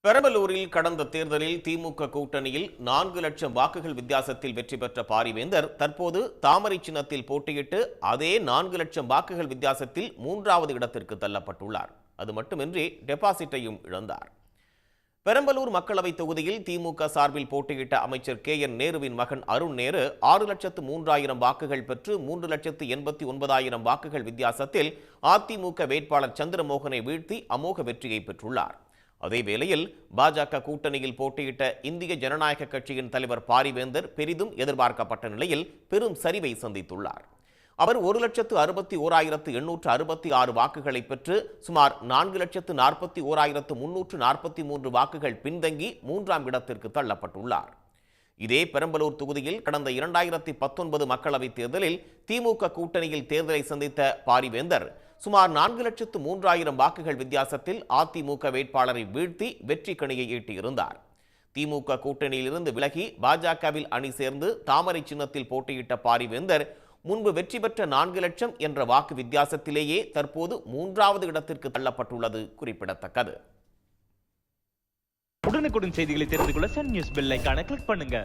பெரம்பலூரில் கடந்த தேர்தலில் திமுக கூட்டணியில் 4 லட்சம் வாக்குகள் வித்தியாசத்தில் வெற்றி பெற்ற பாரிவேந்தர் தற்போது தாமரை சின்னத்தில் போட்டியிட்டு அதே 4 லட்சம் வாக்குகள் வித்தியாசத்தில் 3வது இடத்திற்கு தள்ளப்பட்டுள்ளார். அது மட்டுமின்றி டெபாசிட்டையும் இழந்தார். பெரம்பலூர் மக்களவைத் தொகுதியில் திமுக சார்பில் போட்டியிட்ட அமைச்சர் KN நேருவின் மகன் அருண் நேரு 6,03,000 வாக்குகள் பெற்று 3,89,000 வாக்குகள் வித்தியாசத்தில் அதிமுக வேட்பாளர் சந்திரமோகனை வீழ்த்தி அமோக வெற்றியை பெற்றுள்ளார். அதேவேளையில் பாஜக கூட்டணியில் போட்டியிட்ட இந்திய ஜனநாயக கட்சியின் தலைவர் பாரிவேந்தர் பெரிதும் எதிர்பார்க்கப்பட்ட நிலையில் பெரும் சரிவை சந்தித்துள்ளார். அவர் 1,61,866 வாக்குகளை பெற்று சுமார் 4,41,343 வாக்குகள் பின்தங்கி 3ஆம் இடத்திற்கு தள்ளப்பட்டுள்ளார். இதே பெரம்பலூர் தொகுதியில் கடந்த 2019 மக்களவைத் தேர்தலில் திமுக கூட்டணியில் தேர்தலை சந்தித்த பாரிவேந்தர் சுமார் 4,03,000 வாக்குகள் வித்தியாசத்தில் அதிமுக வேட்பாளரை வீழ்த்தி வெற்றி கணியை ஈட்டியிருந்தார். திமுக கூட்டணியிலிருந்து விலகி பாஜகவில் அணி சேர்ந்து தாமரை சின்னத்தில் போட்டியிட்ட பாரிவேந்தர் முன்பு வெற்றி பெற்ற 4 லட்சம் என்ற வாக்கு வித்தியாசத்திலேயே தற்போது 3வது இடத்திற்கு தள்ளப்பட்டுள்ளது குறிப்பிடத்தக்கது. உடனுக்குடன் செய்திகளை தெரிந்து கொள்ள சன் நியூஸ் பெல் ஐகானை கிளிக் பண்ணுங்க.